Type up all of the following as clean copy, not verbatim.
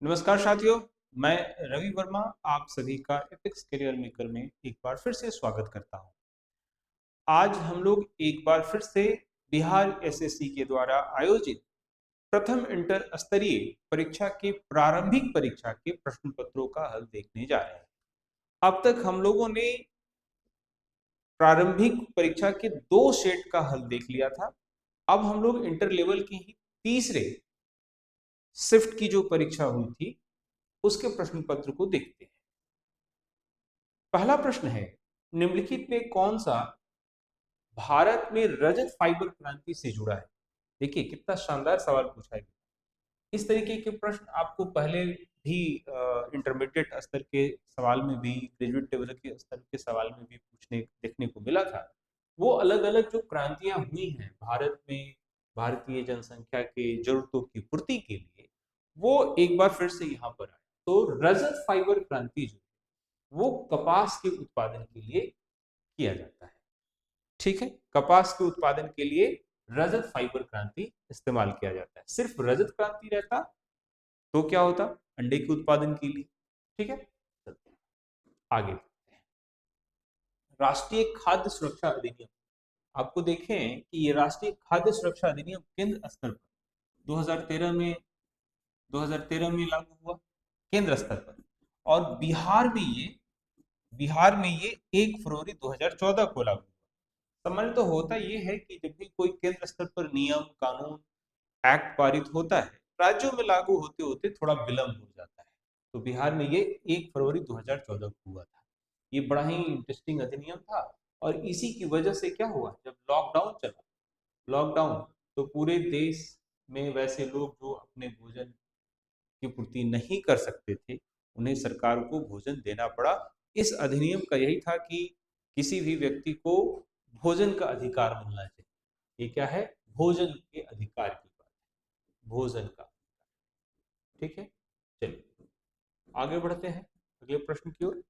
नमस्कार साथियों। मैं रवि वर्मा आप सभी का एपिक्स करियर मेकर में एक बार फिर से स्वागत करता हूं। आज हम लोग एक बार फिर से बिहार एसएससी के द्वारा आयोजित प्रथम इंटर स्तरीय परीक्षा के प्रारंभिक परीक्षा के प्रश्न पत्रों का हल देखने जा रहे हैं। अब तक हम लोगों ने प्रारंभिक परीक्षा के 2 सेट का हल देख लिया था। अब हम लोग इंटर लेवल की ही तीसरे शिफ्ट की जो परीक्षा हुई थी उसके प्रश्न पत्र को देखते हैं। पहला प्रश्न है, निम्नलिखित में कौन सा भारत में रजत फाइबर क्रांति से जुड़ा है? देखिए कितना शानदार सवाल पूछा है। इस तरीके के प्रश्न आपको पहले भी इंटरमीडिएट स्तर के सवाल में भी, ग्रेजुएट लेवल के स्तर के सवाल में भी पूछने देखने को मिला था। वो अलग अलग जो क्रांतियां हुई हैं भारत में भारतीय जनसंख्या के जरूरतों की पूर्ति के लिए, वो एक बार फिर से यहाँ पर आए। तो रजत फाइबर क्रांति जो वो कपास के उत्पादन के लिए किया जाता है। ठीक है, कपास के उत्पादन के लिए रजत फाइबर क्रांति इस्तेमाल किया जाता है। सिर्फ रजत क्रांति रहता तो क्या होता? अंडे के उत्पादन के लिए। ठीक है, चलते हैं आगे बढ़ते हैं। राष्ट्रीय खाद्य सुरक्षा अधिनियम, आपको देखें कि ये राष्ट्रीय खाद्य सुरक्षा अधिनियम केंद्र स्तर पर 2013 में लागू हुआ केंद्र स्तर पर, और बिहार में ये 1 फरवरी 2014 को लागू हुआ। सामान्य तो होता ये है कि जब भी कोई केंद्र स्तर पर नियम कानून एक्ट पारित होता है, राज्यों में लागू होते होते थोड़ा विलंब हो जाता है। तो बिहार में ये 1 फरवरी 2014 को हुआ था। ये बड़ा ही इंटरेस्टिंग अधिनियम था, और इसी की वजह से क्या हुआ, जब लॉकडाउन चला, लॉकडाउन, तो पूरे देश में वैसे लोग जो अपने भोजन की पूर्ति नहीं कर सकते थे, उन्हें सरकार को भोजन देना पड़ा। इस अधिनियम का यही था कि किसी भी व्यक्ति को भोजन का अधिकार मिलना चाहिए। ये क्या है? भोजन के अधिकार की बात है, भोजन का। ठीक है, चलिए आगे बढ़ते हैं अगले प्रश्न की ओर।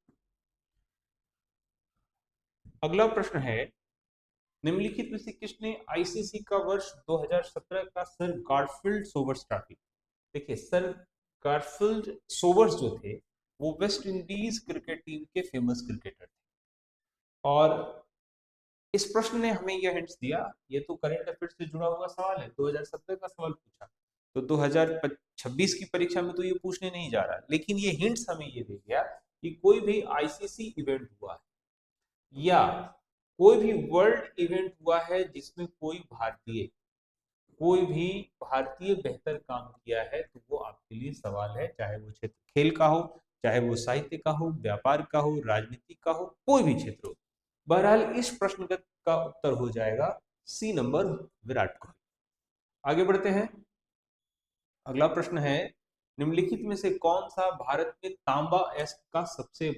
अगला प्रश्न है, निम्नलिखित में से किसने आईसीसी का वर्ष 2017 का सर गारफील्ड सोबर्स ट्रॉफी? देखिए, सर गारफील्ड सोबर्स जो थे वो वेस्ट इंडीज क्रिकेट टीम के फेमस क्रिकेटर थे, और इस प्रश्न ने हमें यह हिंट्स दिया। ये तो करंट अफेयर से जुड़ा हुआ सवाल है, 2017 का सवाल पूछा, तो 2026 की परीक्षा में तो ये पूछने नहीं जा रहा, लेकिन ये हिंट्स हमें ये दे गया कि कोई भी आईसीसी इवेंट हुआ है या कोई भी वर्ल्ड इवेंट हुआ है जिसमें कोई भी भारतीय बेहतर काम किया है, तो वो आपके लिए सवाल है, चाहे वो क्षेत्र खेल का हो, चाहे वो साहित्य का हो, व्यापार का हो, राजनीति का हो, कोई भी क्षेत्र हो। बहरहाल इस प्रश्न का उत्तर हो जाएगा सी नंबर, विराट कोहली। आगे बढ़ते हैं। अगला प्रश्न है, निम्नलिखित में से कौन सा भारत में तांबा अयस्क का सबसे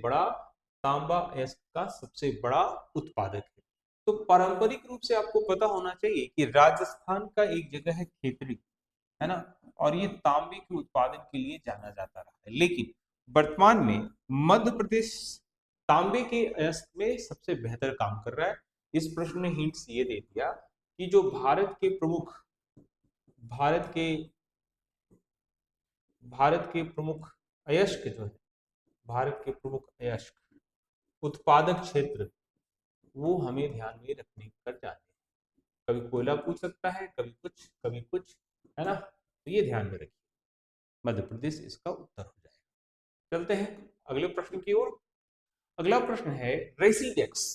बड़ा उत्पादक है? तो पारंपरिक रूप से आपको पता होना चाहिए कि राजस्थान का एक जगह है खेतड़ी, है ना, और ये तांबे के उत्पादन के लिए जाना जाता रहा है, लेकिन वर्तमान में मध्य प्रदेश तांबे के अयस्क में सबसे बेहतर काम कर रहा है। इस प्रश्न ने हिंट्स ये दे दिया कि जो भारत के भारत के प्रमुख अयस्क जो है, भारत के प्रमुख अयस्क उत्पादक क्षेत्र, वो हमें ध्यान में रखने कर जाने हैं। कभी कोयला पूछ सकता है, कभी कुछ, है ना, तो ये ध्यान में रखिए। मध्य प्रदेश इसका उत्तर हो जाएगा। चलते हैं अगले प्रश्न की ओर। अगला प्रश्न है रेसिडेक्स।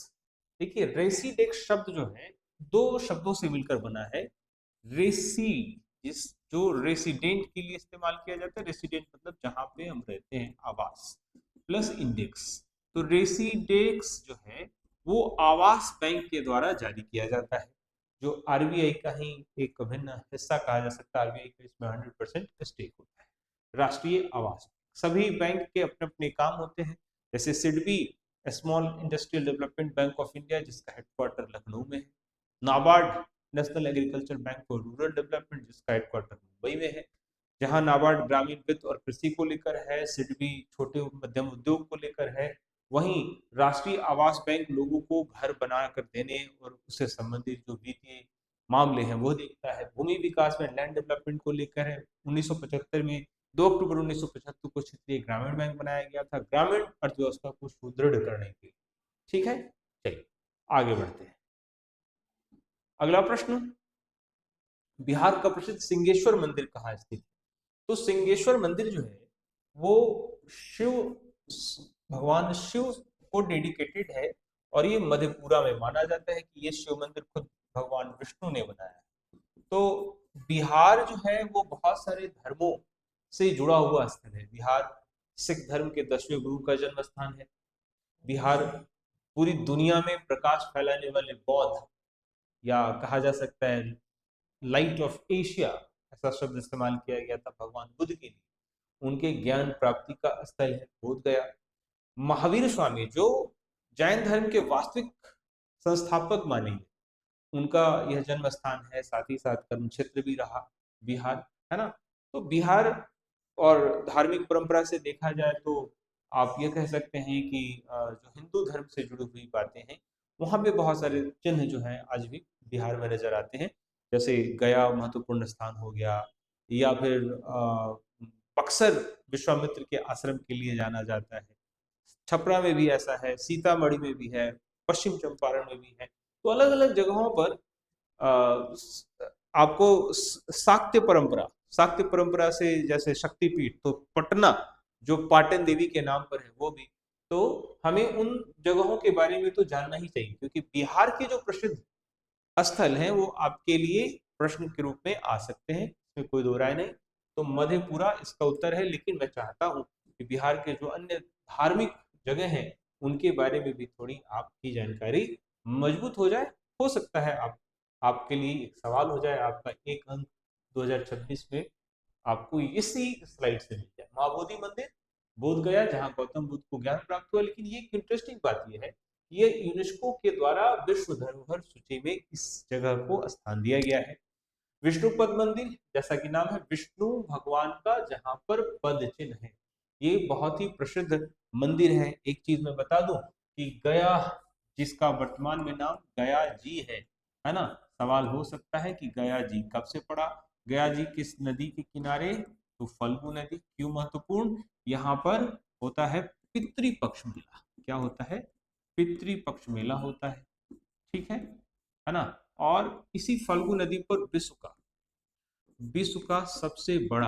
देखिए, रेसिडेक्स शब्द जो है 2 शब्दों से मिलकर बना है। रेसी, जिस जो रेसिडेंट के लिए इस्तेमाल किया जाता है, रेसिडेंट मतलब जहां पे हम रहते हैं, आवास, प्लस इंडेक्स। तो रेसिडेक्स जो है वो आवास बैंक के द्वारा जारी किया जाता है, जो आरबीआई का ही एक अभिन्न हिस्सा कहा जा सकता है। आरबीआई का इसमें 100% स्टेक होता है। राष्ट्रीय आवास, सभी बैंक के अपने अपने काम होते हैं, जैसे SIDBI small industrial development bank of India, जिसका हेडक्वार्टर लखनऊ में है। NABARD national agriculture bank for rural development, जिसका हेडक्वार्टर मुंबई में है। जहां नाबार्ड ग्रामीण वित्त और कृषि को लेकर है, सिडबी छोटे मध्यम उद्योग को लेकर है। वहीं राष्ट्रीय आवास बैंक लोगों को घर बनाकर देने और उससे संबंधित जो वित्तीय मामले हैं वो देखता है। भूमि विकास में लैंड डेवलपमेंट को लेकर है। 1975 में 2 अक्टूबर 1975 को क्षेत्रीय ग्रामीण बैंक बनाया गया था ग्रामीण अर्थव्यवस्था को सुदृढ़ करने के लिए। ठीक है, चलिए आगे बढ़ते हैं। अगला प्रश्न, बिहार का प्रसिद्ध सिंहेश्वर मंदिर कहाँ स्थित है? तो सिंहेश्वर मंदिर जो है वो शिव, भगवान शिव को डेडिकेटेड है और ये मधेपुरा में माना जाता है कि ये शिव मंदिर खुद भगवान विष्णु ने बनाया है। तो बिहार जो है वो बहुत सारे धर्मों से जुड़ा हुआ स्थल है। बिहार सिख धर्म के 10वें गुरु का जन्म स्थान है। बिहार पूरी दुनिया में प्रकाश फैलाने वाले बौद्ध, या कहा जा सकता है लाइट ऑफ एशिया, ऐसा शब्द इस्तेमाल किया गया था भगवान बुद्ध के लिए, उनके ज्ञान प्राप्ति का स्थल है बोध गया। महावीर स्वामी जो जैन धर्म के वास्तविक संस्थापक माने उनका यह जन्म स्थान है, साथ ही साथ कर्म क्षेत्र भी रहा बिहार, है ना। तो बिहार और धार्मिक परंपरा से देखा जाए तो आप ये कह सकते हैं कि जो हिंदू धर्म से जुड़ी हुई बातें हैं वहां पे बहुत सारे चिन्ह जो हैं आज भी बिहार में नजर आते हैं। जैसे गया महत्वपूर्ण स्थान हो गया, या फिर बक्सर विश्वामित्र के आश्रम के लिए जाना जाता है। छपरा में भी ऐसा है, सीतामढ़ी में भी है, पश्चिम चंपारण में भी है। तो अलग अलग जगहों पर आपको शाक्य परंपरा से, जैसे शक्तिपीठ तो पटना जो पाटन देवी के नाम पर है वो भी, तो हमें उन जगहों के बारे में तो जानना ही चाहिए, क्योंकि बिहार के जो प्रसिद्ध स्थल हैं वो आपके लिए प्रश्न के रूप में आ सकते हैं, इसमें कोई दो राय नहीं। तो मधेपुरा इसका उत्तर है, लेकिन मैं चाहता हूं कि बिहार के जो अन्य धार्मिक जगह हैं उनके बारे में भी थोड़ी आपकी जानकारी मजबूत हो जाए। हो सकता है आपके लिए एक सवाल हो जाए, आपका एक अंक 2026 में आपको इसी स्लाइड से मिल जाए। महाबोधि मंदिर बोध गया, जहां गौतम बुद्ध को ज्ञान प्राप्त हुआ। लेकिन ये एक इंटरेस्टिंग बात यह है, ये यूनेस्को के द्वारा विश्व धरोहर सूची में इस जगह को स्थान दिया गया है। विष्णुपद मंदिर, जैसा कि नाम है, विष्णु भगवान का जहां पर पद चिन्ह है, ये बहुत ही प्रसिद्ध मंदिर है। एक चीज मैं बता दूं कि गया, जिसका वर्तमान में नाम गया जी है ना। सवाल हो सकता है कि गया जी कब से पड़ा, गया जी किस नदी के किनारे, तो फल्गु नदी। क्यों महत्वपूर्ण, यहाँ पर होता है पितृपक्ष मेला। क्या होता है, पितृपक्ष मेला होता है, ठीक है ना। और इसी फल्गु नदी पर विश्व का सबसे बड़ा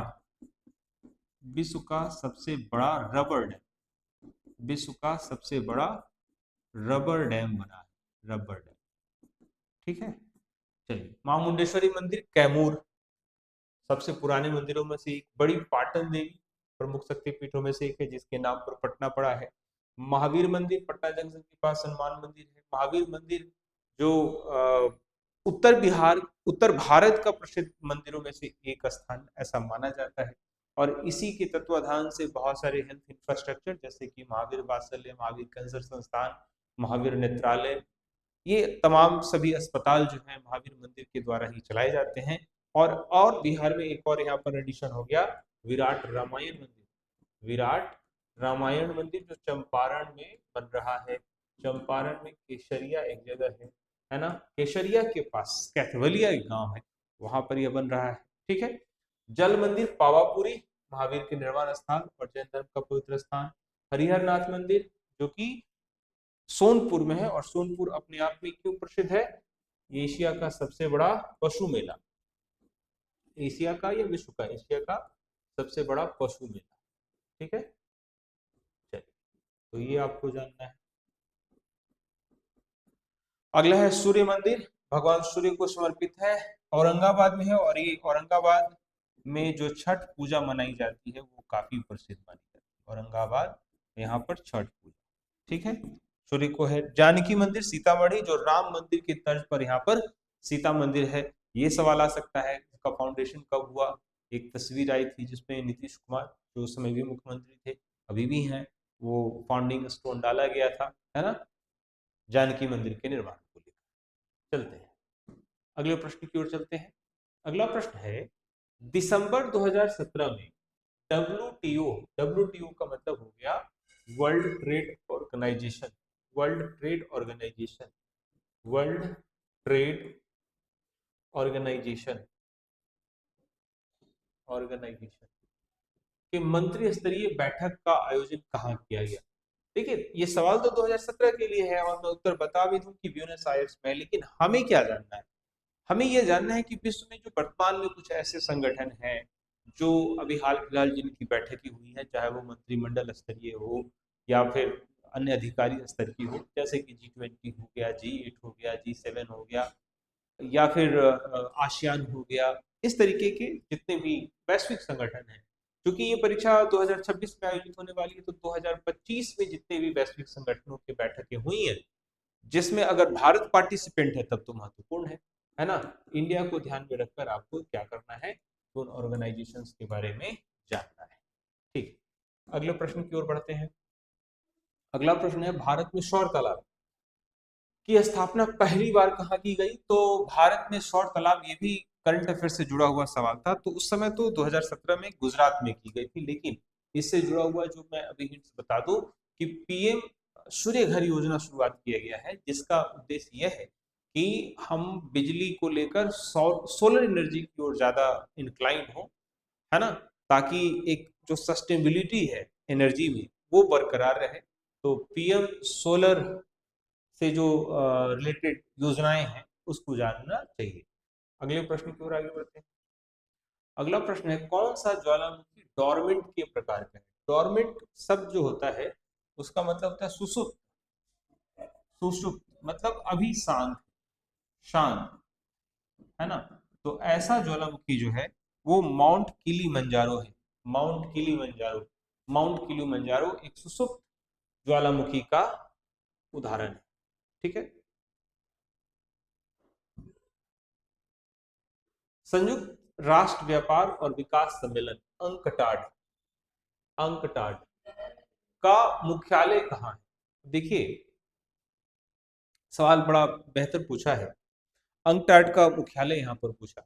रबर डैम, विश्व का सबसे बड़ा रबर डैम बना है, रबर डैम, ठीक है। चलिए, मां मुंडेश्वरी मंदिर कैमूर, सबसे पुराने मंदिरों में से एक, बड़ी पाटन देवी प्रमुख शक्तिपीठों में से एक है, जिसके नाम पर पटना पड़ा है। महावीर मंदिर पटना जंक्शन के पास हनुमान मंदिर है। महावीर मंदिर जो उत्तर भारत का प्रसिद्ध मंदिरों में से एक स्थान ऐसा माना जाता है। और इसी के तत्वाधान से बहुत सारे हेल्थ इंफ्रास्ट्रक्चर, जैसे कि महावीर वात्सल्य, महावीर कैंसर संस्थान, महावीर नेत्रालय, ये तमाम सभी अस्पताल जो है महावीर मंदिर के द्वारा ही चलाए जाते हैं। और बिहार में एक और यहाँ पर एडिशन हो गया, विराट रामायण मंदिर। विराट रामायण मंदिर जो चंपारण में बन रहा है। चंपारण में केसरिया एक जगह है ना, केसरिया के पास कैथवलिया एक गांव है, वहां पर यह बन रहा है, ठीक है। जल मंदिर पावापुरी, महावीर के निर्वाण स्थान और जैन धर्म का पवित्र स्थान। हरिहर नाथ मंदिर जो कि सोनपुर में है, और सोनपुर अपने आप में क्यों प्रसिद्ध है, एशिया का सबसे बड़ा पशु मेला, एशिया का या विश्व का, एशिया का सबसे बड़ा पशु मेला, ठीक है। चलिए, तो ये आपको जानना है। अगला है सूर्य मंदिर, भगवान सूर्य को समर्पित है, औरंगाबाद में है। और ये औरंगाबाद में जो छठ पूजा मनाई जाती है वो काफी प्रसिद्ध मानी जाती है, औरंगाबाद यहाँ पर छठ पूजा, ठीक है। सूर्य को है। जानकी मंदिर सीतामढ़ी, जो राम मंदिर की तर्ज पर यहाँ पर सीता मंदिर है। ये सवाल आ सकता है इसका फाउंडेशन कब हुआ। एक तस्वीर आई थी जिसमें नीतीश कुमार, जो उस समय भी मुख्यमंत्री थे, अभी भी हैं, वो फाउंडिंग स्टोन डाला गया था, है ना, जानकी मंदिर के निर्माण को लेकर। चलते हैं अगले प्रश्न की ओर चलते हैं। अगला प्रश्न है, दिसंबर 2017 में डब्ल्यूटीओ, डब्ल्यूटीओ का मतलब हो गया world trade organisation, world trade organisation, world trade organisation, organisation कि मंत्री स्तरीय बैठक का आयोजन कहाँ किया गया? देखिए, ये सवाल तो 2017 के लिए है और मैं उत्तर बता भी दूं कि ब्यूनस आयर्स में, लेकिन हमें क्या जानना है? हमें यह जानना है कि विश्व में जो वर्तमान में कुछ ऐसे संगठन हैं जो अभी हाल फिलहाल जिनकी बैठकें हुई हैं, चाहे वो मंत्रिमंडल स्तरीय हो या फिर अन्य अधिकारी स्तर की हो, जैसे कि G20 हो गया, G8 हो गया, G7 हो गया, या फिर आसियान हो गया, इस तरीके के जितने भी वैश्विक संगठन हैं। क्योंकि ये परीक्षा 2026 में आयोजित होने वाली है, तो 2025 में जितने भी वैश्विक संगठनों की बैठकें हुई हैं, जिसमें अगर भारत पार्टिसिपेंट है तब तो महत्वपूर्ण है ना? इंडिया को ध्यान में रखकर आपको क्या करना है, उन ऑर्गेनाइजेशंस के बारे में जानना है। ठीक, अगले प्रश्न की ओर बढ़ते हैं। अगला प्रश्न है, भारत में सौर तालाब की स्थापना पहली बार कहाँ की गई? तो भारत में सौर तालाब, ये भी करंट अफेयर से जुड़ा हुआ सवाल था, तो उस समय तो 2017 में गुजरात में की गई थी, लेकिन इससे जुड़ा हुआ जो मैं अभी हिंट्स बता दूं कि पीएम सूर्य घर योजना शुरुआत किया गया है, जिसका उद्देश्य यह है कि हम बिजली को लेकर सोलर एनर्जी की ओर ज्यादा इंक्लाइंड हो, है ना, ताकि एक जो सस्टेनेबिलिटी है एनर्जी में वो बरकरार रहे। तो पीएम सोलर से जो रिलेटेड योजनाएं हैं उसको जानना चाहिए। अगले प्रश्न की ओर आगे बढ़ते हैं। अगला प्रश्न है, कौन सा ज्वालामुखी डोरमेंट के प्रकार का है? डोरमेंट शब्द जो होता है उसका मतलब होता है सुसुप्त। सुसुप्त मतलब अभी शांत, शांत, है ना? तो ऐसा ज्वालामुखी जो है वो माउंट किलीमंजारो है। माउंट किलीमंजारो, माउंट किलीमंजारो एक सुसुप्त ज्वालामुखी का उदाहरण है। ठीक है। संयुक्त राष्ट्र व्यापार और विकास सम्मेलन अंकटाड, अंकटाड का मुख्यालय कहाँ है? देखिए, सवाल बड़ा बेहतर पूछा है। अंकटाड का मुख्यालय यहाँ पर पूछा।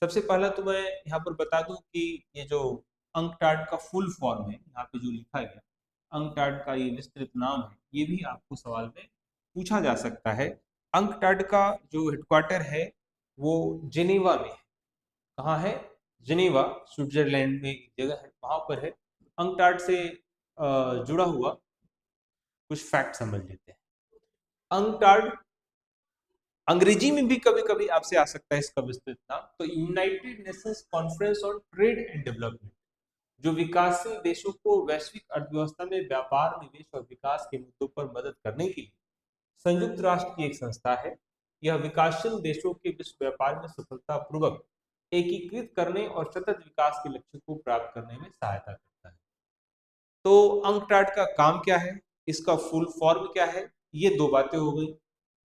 सबसे पहला तो मैं यहाँ पर बता दूं कि ये जो अंकटाड का फुल फॉर्म है, यहाँ पे जो लिखा गया अंकटाड का ये विस्तृत नाम है, ये भी आपको सवाल में पूछा जा सकता है। अंकटाड का जो हेडक्वार्टर है वो जेनेवा में है। कहाँ है? जिनेवा, स्विट्जरलैंड में एक जगह है, वहां पर है। अंकटाड से जुड़ा हुआ कुछ फैक्ट समझ लेते हैं। अंकटाड अंग्रेजी में भी कभी कभी आपसे आ सकता है इसका विस्तृत नाम। तो United Nations conference on trade and development, जो विकासशील देशों को वैश्विक अर्थव्यवस्था में व्यापार, निवेश और विकास के मुद्दों पर मदद करने के लिए संयुक्त राष्ट्र की एक संस्था है। यह विकासशील देशों के विश्व व्यापार में सफलतापूर्वक एकीकृत करने और सतत विकास के लक्ष्य को प्राप्त करने में सहायता करता है। तो अंकटाड का काम क्या है, इसका फुल फॉर्म क्या है? ये दो बातें हो गई।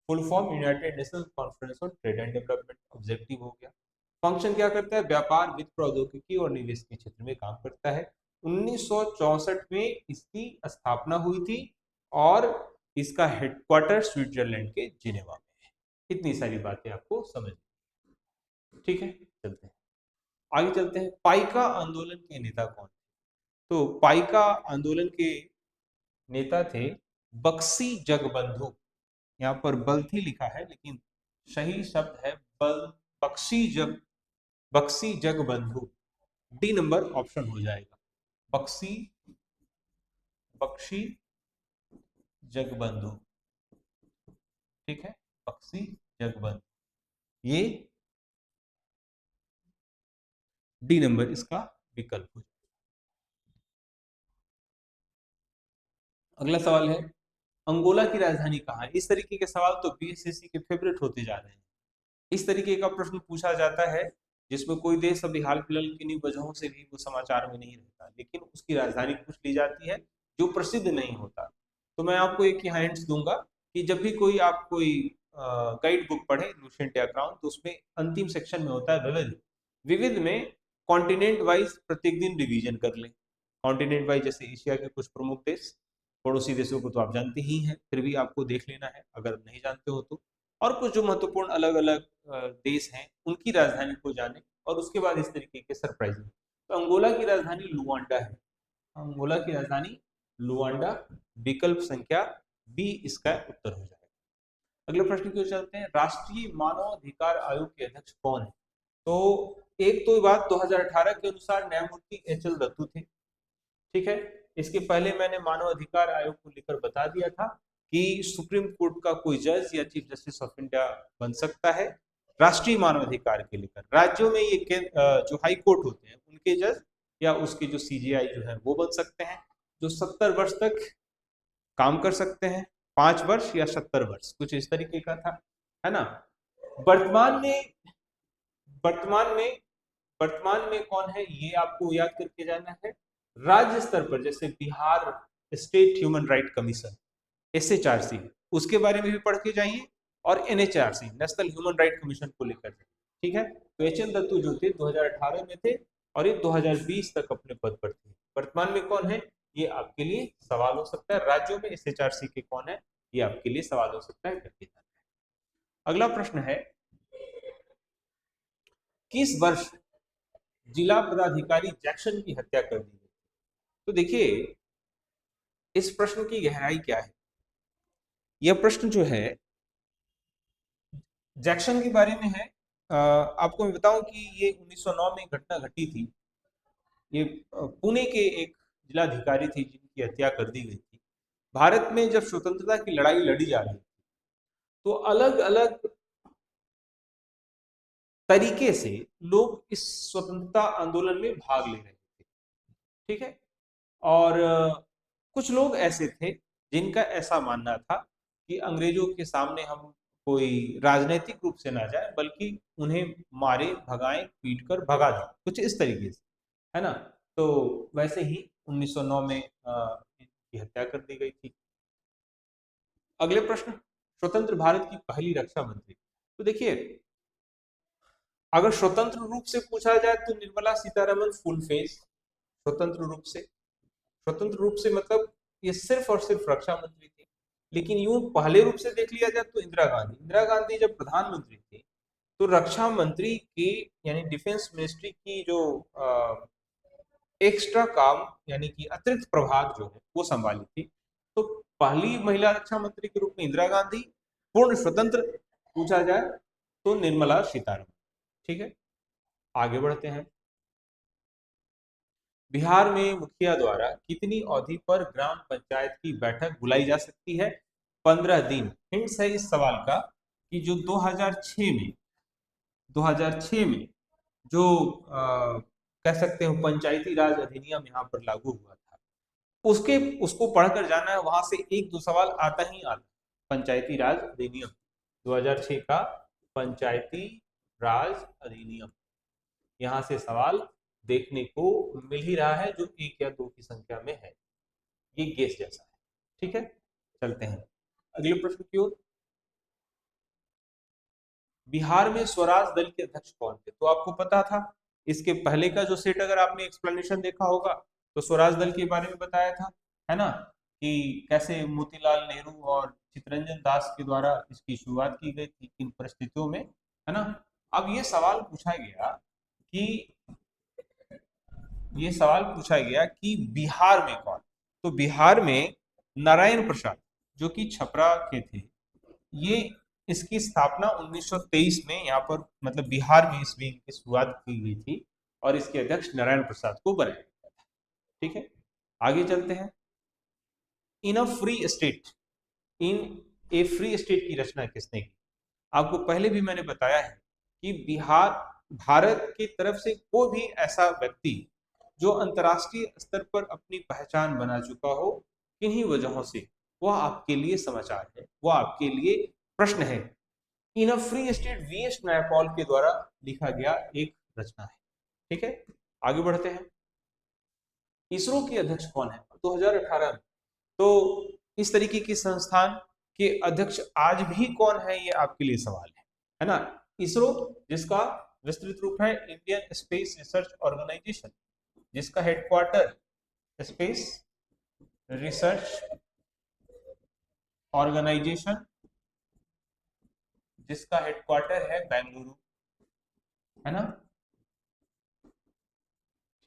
Full form United Nations conference on trade and development, objective हो गया। फंक्शन क्या करता है? व्यापार, वित्त, प्रौद्योगिकी और निवेश के क्षेत्र में काम करता है। 1964 में इसकी स्थापना हुई थी और इसका हेडक्वार्टर स्विट्जरलैंड के जिनेवा में है। इतनी सारी बातें आपको समझ, ठीक है। चलते हैं आगे, चलते हैं। पाइका आंदोलन के नेता कौन? तो पाइका आंदोलन के नेता थे बक्सी जगबंधु। यहाँ पर बल्थी लिखा है, लेकिन सही शब्द है बल, Bakshi Jag, Bakshi Jagabandhu. D number option हो जाएगा। बक्सी, बक्सी जगबंधु, ठीक है, बक्सी जगबंधु, ये डी नंबर इसका विकल्प हो। अगला सवाल है, अंगोला की राजधानी कहाँ है? इस तरीके के सवाल तो बीएसएससी के फेवरेट होते जा रहे हैं। इस तरीके का प्रश्न पूछा जाता है जिसमें कोई देश अभी हाल फिलहाल किन्हीं वजहों से भी वो समाचार में नहीं रहता, लेकिन उसकी राजधानी पूछ ली जाती है जो प्रसिद्ध नहीं होता। तो मैं आपको एक यहाँ हिंट्स दूंगा कि जब भी कोई आप कोई गाइड बुक पढ़े, लुसेंट या क्राउन, तो उसमें अंतिम सेक्शन में होता है विविध। विविध में कॉन्टिनेंट वाइज प्रत्येक दिन रिवीजन कर लें। कॉन्टिनेंट वाइज जैसे एशिया के कुछ प्रमुख देश, पड़ोसी देशों को तो आप जानते ही हैं, फिर भी आपको देख लेना है अगर नहीं जानते हो तो। और कुछ जो महत्वपूर्ण अलग अलग देश हैं उनकी राजधानी को जाने, और उसके बाद इस तरीके के सरप्राइजिंग। तो अंगोला की राजधानी लुआंडा है। अंगोला की राजधानी लुआंडा, विकल्प संख्या बी इसका उत्तर हो जाएगा। अगले प्रश्न की ओर चलते हैं। राष्ट्रीय मानव अधिकार आयोग के अध्यक्ष कौन है? तो एक तो बात 2018 के अनुसार न्यायमूर्ति एच एल दत्तू थे, ठीक है। इसके पहले मैंने मानव अधिकार आयोग को लेकर बता दिया था कि सुप्रीम कोर्ट का कोई जज या चीफ जस्टिस ऑफ इंडिया बन सकता है राष्ट्रीय मानवाधिकार के लेकर। राज्यों में ये जो हाई कोर्ट होते हैं उनके जज या उसके जो सीजीआई जो है वो बन सकते हैं, जो 70 वर्ष तक काम कर सकते हैं, 5 वर्ष या 70 वर्ष, कुछ इस तरीके का था, है ना। वर्तमान में वर्तमान में वर्तमान में कौन है ये आपको याद करके जाना है। राज्य स्तर पर जैसे Bihar state human right commission, SHRC, उसके बारे में भी पढ़ के जाइए, और NHRC, national human right commission को लेकर, ठीक है। तो एच.एन. दत्तू जो थे 2018 में थे और ये 2020 तक अपने पद पर थे। वर्तमान में कौन है ये आपके लिए सवाल हो सकता है। राज्यों में एसएचआरसी के कौन है ये आपके लिए सवाल हो सकता है, करके जाना है। अगला प्रश्न है, किस वर्ष जिला पदाधिकारी जैक्सन की हत्या कर दी गई? तो देखिए इस प्रश्न की गहराई क्या है। यह प्रश्न जो है जैक्सन के बारे में है। आपको मैं बताऊं कि ये 1909 में घटना घटी थी। ये पुणे के एक जिलाधिकारी थे जिनकी हत्या कर दी गई थी। भारत में जब स्वतंत्रता की लड़ाई लड़ी जा रही थी तो अलग अलग तरीके से लोग इस स्वतंत्रता आंदोलन में भाग ले रहे थे, ठीक है। और कुछ लोग ऐसे थे जिनका ऐसा मानना था कि अंग्रेजों के सामने हम कोई राजनीतिक रूप से ना जाए बल्कि उन्हें मारे भगाएं, पीट कर भगा दें, कुछ इस तरीके से, है ना। तो वैसे ही 1909 में इनकी हत्या कर दी गई थी। अगले प्रश्न, स्वतंत्र भारत की पहली रक्षा मंत्री। तो देखिए अगर स्वतंत्र रूप से पूछा जाए तो निर्मला सीतारमन फुल फेस स्वतंत्र रूप से। स्वतंत्र रूप से मतलब ये सिर्फ और सिर्फ रक्षा मंत्री थी। लेकिन यूं पहले रूप से देख लिया जाए तो इंदिरा गांधी जब प्रधानमंत्री थी तो रक्षा मंत्री की यानी डिफेंस मिनिस्ट्री की जो एक्स्ट्रा काम यानी कि अतिरिक्त प्रभाग जो है वो संभाली थी। तो पहली महिला रक्षा मंत्री के रूप में इंदिरा गांधी, पूर्ण स्वतंत्र पूछा जाए तो निर्मला सीतारमन, ठीक है। आगे बढ़ते हैं, बिहार में मुखिया द्वारा कितनी अवधि पर ग्राम पंचायत की बैठक बुलाई जा सकती है? 15 दिन। हिंट्स है इस सवाल का कि जो 2006 में जो कह सकते हो पंचायती राज अधिनियम यहाँ पर लागू हुआ था, उसको पढ़कर जाना है, वहां से एक दो सवाल आता ही आता। पंचायती राज अधिनियम 2006 का पंचायती राज अधिनियम, यहाँ से सवाल देखने को मिल ही रहा है, जो 1 या 2 की संख्या में है। ये गेस जैसा है, ठीक है। चलते हैं अगले प्रश्न की ओर। बिहार में स्वराज दल के अध्यक्ष कौन थे? तो आपको पता था, इसके पहले का जो सेट अगर आपने एक्सप्लेनेशन देखा होगा तो स्वराज दल के बारे में बताया था, है ना, कि कैसे मोतीलाल नेहरू और चित्तरंजन दास के द्वारा इसकी शुरुआत की गई थी, किन परिस्थितियों में, है ना। अब ये सवाल पूछा गया कि बिहार में कौन? तो बिहार में नारायण प्रसाद जो कि छपरा के थे, ये इसकी स्थापना 1923 में यहाँ पर मतलब बिहार में इस विंग की शुरुआत की गई थी और इसके अध्यक्ष नारायण प्रसाद को बनाया गया था, ठीक है। आगे चलते हैं, in a free state, in a free state की रचना किसने की? आपको पहले भी मैंने बताया है कि बिहार भारत की तरफ से कोई भी ऐसा व्यक्ति जो अंतर्राष्ट्रीय स्तर पर अपनी पहचान बना चुका हो, किन्हीं वजहों से, वह आपके लिए समाचार है, वह आपके लिए प्रश्न है। In a free state VS Naipaul के द्वारा लिखा गया एक रचना है, ठीक है। आगे बढ़ते हैं, इसरो के अध्यक्ष कौन है 2018 में? तो इस तरीके की संस्थान के अध्यक्ष आज भी कौन है ये आपके लिए सवाल है ना। इसरो जिसका विस्तृत रूप है इंडियन स्पेस रिसर्च ऑर्गेनाइजेशन, जिसका हेडक्वार्टर स्पेस रिसर्च ऑर्गेनाइजेशन, जिसका हेडक्वार्टर है बेंगलुरु, है ना,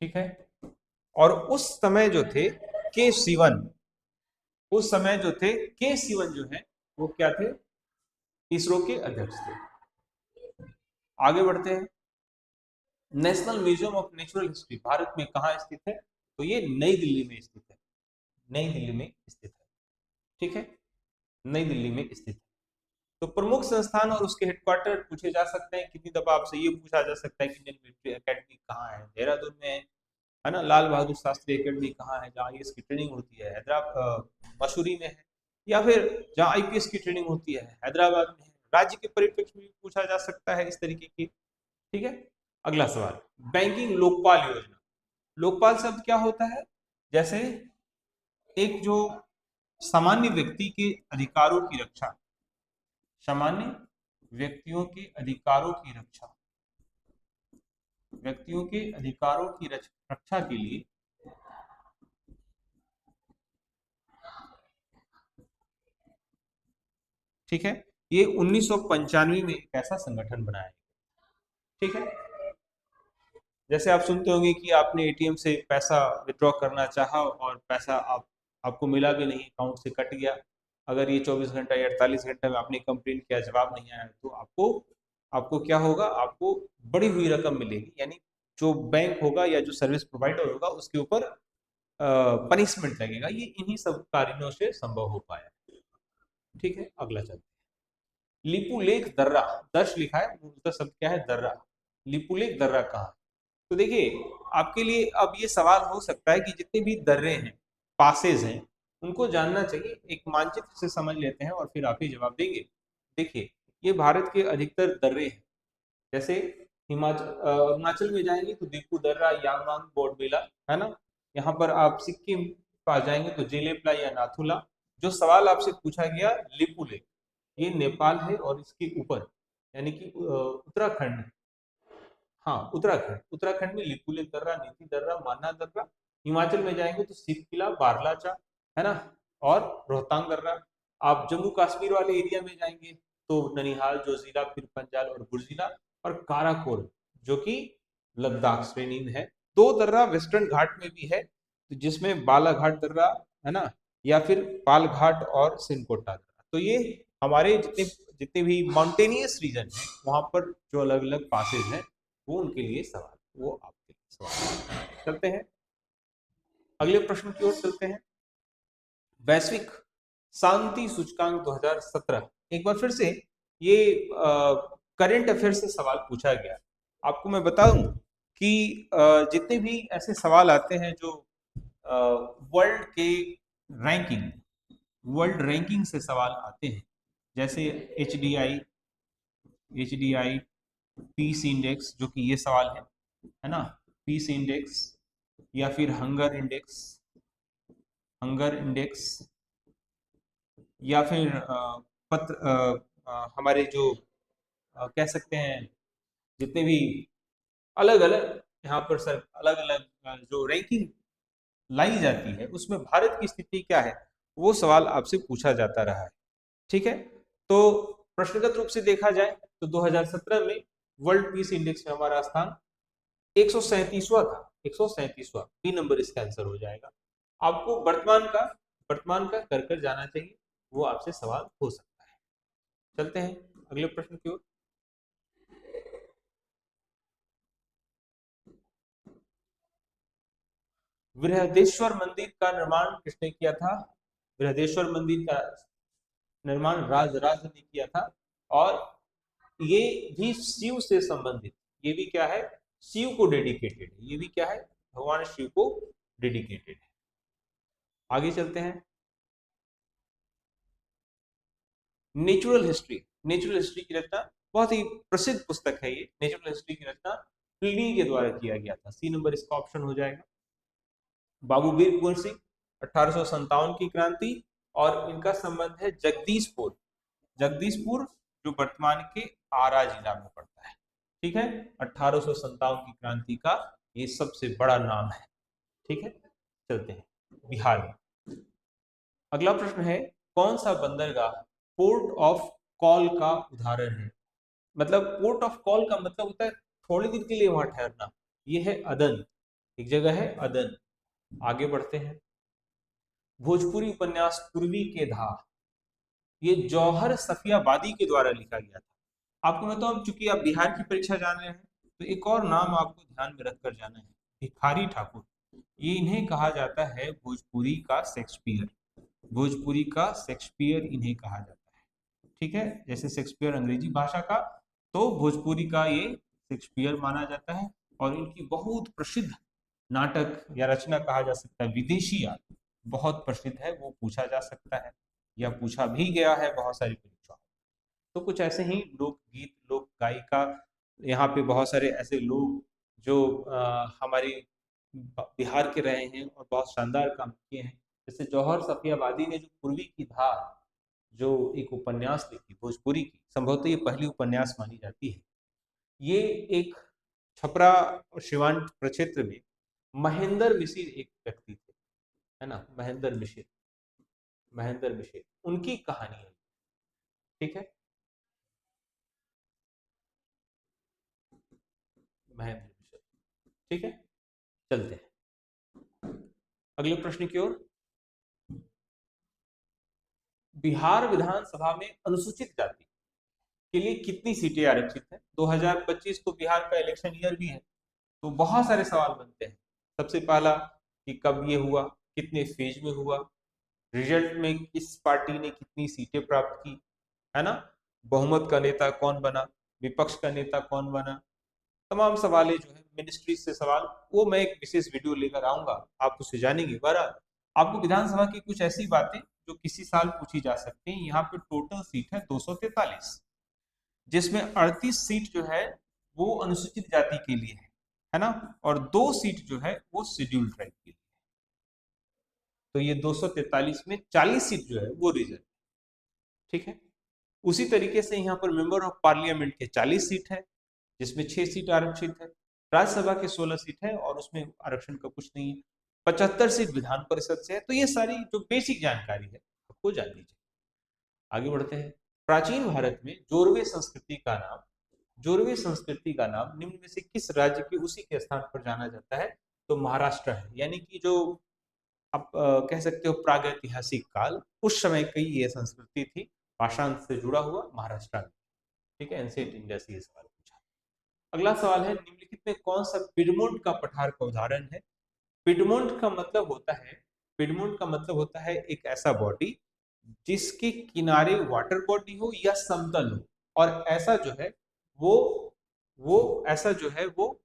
ठीक है। और उस समय जो थे के सिवन, उस समय जो थे के सिवन जो है वो क्या थे? इसरो के अध्यक्ष थे। आगे बढ़ते हैं, national museum of natural history Bharat में कहाँ स्थित है? तो ये नई दिल्ली में स्थित है, नई दिल्ली में स्थित है। ठीक है, नई दिल्ली में स्थित है। तो प्रमुख संस्थान और उसके हेडक्वार्टर पूछे जा सकते हैं। कितनी दफा आपसे ये पूछा जा सकता है कि इंडियन मिलिट्री एकेडमी कहाँ है? देहरादून में है ना। लाल बहादुर शास्त्री एकेडमी कहाँ है, जहाँ आईएएस की ट्रेनिंग होती है? हैदराबाद मसूरी में है। या फिर जहाँ आईपीएस की ट्रेनिंग होती है, हैदराबाद में है। राज्य के परिप्रेक्ष्य में पूछा जा सकता है इस तरीके की। ठीक है, अगला सवाल, बैंकिंग लोकपाल योजना। लोकपाल शब्द क्या होता है? जैसे एक जो सामान्य व्यक्ति के अधिकारों की रक्षा, सामान्य व्यक्तियों के अधिकारों की रक्षा, व्यक्तियों के अधिकारों की रक्षा के लिए ठीक है, ये 1995 में एक ऐसा संगठन बनाया। ठीक है, जैसे आप सुनते होंगे कि आपने एटीएम से पैसा विड्रॉ करना चाहा और पैसा आपको मिला भी नहीं, अकाउंट से कट गया। अगर ये 24 घंटा या 48 घंटे में आपने कंप्लेंट किया, जवाब नहीं आया, तो आपको आपको क्या होगा? आपको बढ़ी हुई रकम मिलेगी। यानी जो बैंक होगा या जो सर्विस प्रोवाइडर होगा उसके ऊपर पनिशमेंट लगेगा। ये इन्हीं सब कारणों से संभव हो पाया। ठीक है, अगला चलते हैं। लिपुलेख दर्रा, दर्श लिखा है, मूलतः शब्द क्या है? दर्रा। लिपुलेख दर्रा कहाँ है? तो देखिए, आपके लिए अब ये सवाल हो सकता है कि जितने भी दर्रे हैं, पासेज हैं, उनको जानना चाहिए। एक मानचित्र से समझ लेते हैं और फिर आप ही जवाब देंगे। देखिए, ये भारत के अधिकतर दर्रे हैं। जैसे हिमाचल, अरुणाचल में जाएंगे तो दीपू दर्रा, यांगवांग, बोटबिला, है ना। यहाँ पर आप सिक्किम पास जाएंगे तो जेलेपला या नाथुला। जो सवाल आपसे पूछा गया लिपुलेख, ये नेपाल है और इसके ऊपर यानी कि उत्तराखंड, हाँ उत्तराखंड, उत्तराखंड में लिपुलेख दर्रा, नीति दर्रा, माना दर्रा। हिमाचल में जाएंगे तो सिरकिला, बारलाचा, है ना, और रोहतांग दर्रा। आप जम्मू कश्मीर वाले एरिया में जाएंगे तो ननिहाल, जोजिला, फिर पंजाल और गुरजिला और काराकोरम, जो कि लद्दाख श्रेणी में है। दो दर्रा वेस्टर्न घाट में भी है, तो जिसमें बालाघाट दर्रा, है ना, या फिर पालघाट और सिनकोटा दर्रा। तो ये हमारे जितने जितने भी माउंटेनियस रीजन है, वहां पर जो अलग अलग पासेज हैं, वो उनके लिए सवाल, वो आपके लिए सवाल। चलते हैं अगले प्रश्न की ओर चलते हैं। वैश्विक शांति सूचकांक 2017, एक बार फिर से ये करंट अफेयर से सवाल पूछा गया। आपको मैं बता दूं कि जितने भी ऐसे सवाल आते हैं जो वर्ल्ड के रैंकिंग, वर्ल्ड रैंकिंग से सवाल आते हैं, जैसे H D I peace index, जो कि ये सवाल है ना, पीस इंडेक्स, या फिर हंगर इंडेक्स, या फिर पत्र हमारे जो कह सकते हैं जितने भी अलग अलग यहाँ पर सर अलग अलग जो रैंकिंग लाई जाती है, उसमें भारत की स्थिति क्या है, वो सवाल आपसे पूछा जाता रहा है। ठीक है, तो प्रश्नगत रूप से देखा जाए तो 2017 में वर्ल्ड पीस इंडेक्स में हमारा स्थान 137वां था। 137वां, बी नंबर इसका आंसर हो जाएगा। आपको वर्तमान का कर कर जाना चाहिए, वो आपसे सवाल हो सकता है। चलते हैं अगले प्रश्न की ओर। बृहदेश्वर मंदिर का निर्माण किसने किया था? बृहदेश्वर मंदिर का निर्माण राजराज ने किया था। और ये भी शिव से संबंधित, ये भी क्या है? शिव को डेडिकेटेड है। ये भी क्या है? भगवान शिव को डेडिकेटेड है। आगे चलते हैं। नेचुरल हिस्ट्री की रचना, बहुत ही प्रसिद्ध पुस्तक है ये। नेचुरल हिस्ट्री की रचना प्लिनी के द्वारा किया गया था। सी नंबर इसका ऑप्शन हो जाएगा। बाबू वीर कुंवर सिंह, 1857 की क्रांति, और इनका संबंध है जगदीशपुर, जगदीशपुर जो वर्तमान के आरा जिला में पड़ता है। ठीक है, 1857 की क्रांति का ये सबसे बड़ा नाम है। ठीक है, चलते हैं बिहार में। अगला प्रश्न है, कौन सा बंदरगाह पोर्ट ऑफ कॉल का उदाहरण है? मतलब पोर्ट ऑफ कॉल का मतलब होता है थोड़ी देर के लिए वहां ठहरना। ये है अदन, एक जगह है अदन। आगे बढ़ते हैं। भोजपुरी उपन्यास पूर्वी के धार, ये जौहर सफियाबादी के द्वारा लिखा गया था। आपको मैं तो, अब चूंकि आप बिहार की परीक्षा जान रहे हैं, तो एक और नाम आपको ध्यान में रखकर जाना है, भिखारी ठाकुर। ये इन्हें कहा जाता है भोजपुरी का शेक्सपियर। भोजपुरी का शेक्सपियर इन्हें कहा जाता है। ठीक है, जैसे शेक्सपियर अंग्रेजी भाषा का, तो भोजपुरी का ये शेक्सपियर माना जाता है। और इनकी बहुत प्रसिद्ध नाटक या रचना कहा जा सकता है विदेशिया, बहुत प्रसिद्ध है, वो पूछा जा सकता है या पूछा भी गया है बहुत सारी परीक्षाओं। तो कुछ ऐसे ही लोकगीत, लोक गायिका, यहाँ पे बहुत सारे ऐसे लोग जो हमारे बिहार के रहे हैं और बहुत शानदार काम किए हैं। जैसे जौहर सफियाबादी ने जो पूर्वी की धार, जो एक उपन्यास लिखी भोजपुरी की, संभवतः ये पहली उपन्यास मानी जाती है। ये एक छपरा और सिवान प्रक्षेत्र में महेंद्र मिसिर एक व्यक्ति थे, है ना, महेंद्र मिसिर, महेंद्र मिसिर उनकी कहानी है। ठीक है, महेंद्र मिसिर। ठीक है, चलते हैं अगले प्रश्न की ओर। बिहार विधानसभा में अनुसूचित जाति के लिए कितनी सीटें आरक्षित हैं? 2025 तो बिहार का इलेक्शन ईयर भी है, तो बहुत सारे सवाल बनते हैं। सबसे पहला कि कब ये हुआ, कितने फेज में हुआ, रिजल्ट में किस पार्टी ने कितनी सीटें प्राप्त की, है ना, बहुमत का नेता कौन बना, विपक्ष का नेता कौन बना, तमाम सवाल जो है मिनिस्ट्री से सवाल, वो मैं एक विशेष वीडियो लेकर आऊंगा, आप उसे जानेंगे। बहरहाल आपको विधानसभा की कुछ ऐसी बातें जो किसी साल पूछी जा सकती हैं। यहाँ पे टोटल सीट है 243, जिसमें 38 सीट जो है वो अनुसूचित जाति के लिए है ना, और 2 सीट जो है वो शेड्यूल्ड ट्राइब के लिए। तो ये 243 में 40 सीट जो है वो रिजर्व। ठीक है, उसी तरीके से यहाँ पर मेंबर ऑफ पार्लियामेंट के 40 सीट है, जिसमें 6 सीट आरक्षित है। राज्यसभा के 16 सीट है और उसमें आरक्षण का कुछ नहीं है। 75 सीट विधान परिषद से है। तो ये सारी जो बेसिक जानकारी है आपको जान लीजिए। आगे बढ़ते हैं। प्राचीन भारत में जोरवे संस्कृति का नाम निम्न में से किस राज्य के उसी के स्थान पर जाना जाता है? तो महाराष्ट्र है। यानी कि जो आप कह सकते हो प्रागैतिहासिक काल, उस समय की ये संस्कृति थी, पाषाण से जुड़ा हुआ महाराष्ट्र में। ठीक है, एंशिएंट इंडिया से ये सवाल पूछा। अगला सवाल है, निम्नलिखित में कौन सा पिडमोंट का पठार का उदाहरण है? पिडमोंट का मतलब होता है, पिडमोंट का मतलब होता है एक ऐसा बॉडी जिसके किनारे वाटर बॉडी हो या समतल हो, और ऐसा जो है वो ऐसा जो है वो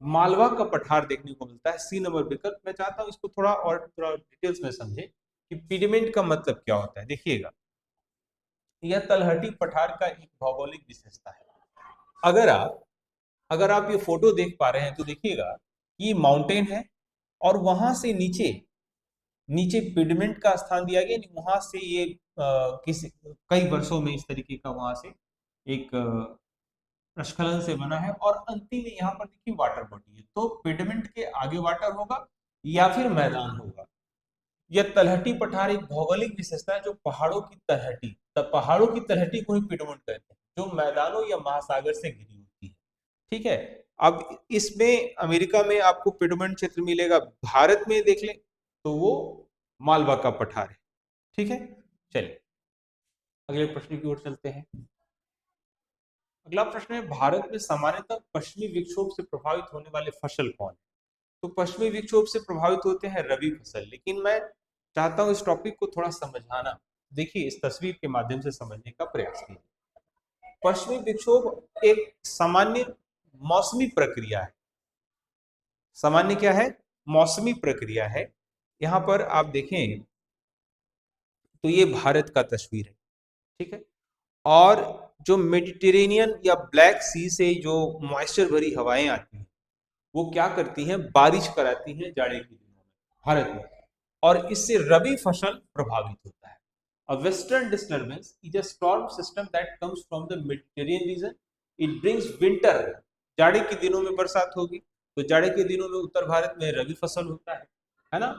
मालवा का पठार देखने को मिलता है। सी नंबर विकल्प। मैं चाहता हूं इसको थोड़ा डिटेल्स में समझे कि पिडमेंट का मतलब क्या होता है। देखिएगा, यह तलहटी पठार का एक भौगोलिक विशेषता है। अगर आप ये फोटो देख पा रहे हैं तो देखिएगा ये माउंटेन है और वहां से नीचे नीचे पिडमेंट का स्थान दिया गया। वहां से ये किसी कई वर्षों में इस तरीके का वहां से एक प्रस्खलन से बना है, और अंतिम में यहाँ पर देखिए वाटर बॉडी है। तो पिडमेंट के आगे वाटर होगा या फिर मैदान होगा। यह तलहटी पठार एक भौगोलिक विशेषता है जो पहाड़ों की तलहटी, पहाड़ों की तलहटी को ही पिडमेंट कहते हैं, जो मैदानों या महासागर से घिरी होती है। ठीक है, अब इसमें अमेरिका में आपको पिडमेंट क्षेत्र मिलेगा, भारत में देख लें तो वो मालवा का पठार है। ठीक है, चलिए अगले प्रश्न की ओर चलते हैं। अगला प्रश्न है, भारत में सामान्यतः पश्चिमी विक्षोभ से प्रभावित होने वाले फसल कौन है? तो पश्चिमी विक्षोभ से प्रभावित होते हैं रबी फसल, लेकिन मैं चाहता हूं इस टॉपिक को थोड़ा समझाना। देखिए, इस तस्वीर के माध्यम से समझने का प्रयास कीजिए। पश्चिमी विक्षोभ एक सामान्य मौसमी प्रक्रिया है। सामान्य क्या है? मौसमी प्रक्रिया है। यहां पर आप देखें तो ये भारत का तस्वीर है। ठीक है, और जो मेडिटेरेनियन या ब्लैक सी से जो मॉइस्चर भरी हवाएं आती हैं वो क्या करती हैं? बारिश कराती हैं जाड़े के दिनों में भारत में, और इससे रबी फसल प्रभावित होता है। A western disturbance is a storm system that comes from the Mediterranean region. It brings winter. जाड़े के दिनों में बरसात होगी, तो जाड़े के दिनों में उत्तर भारत में रबी फसल होता है ना?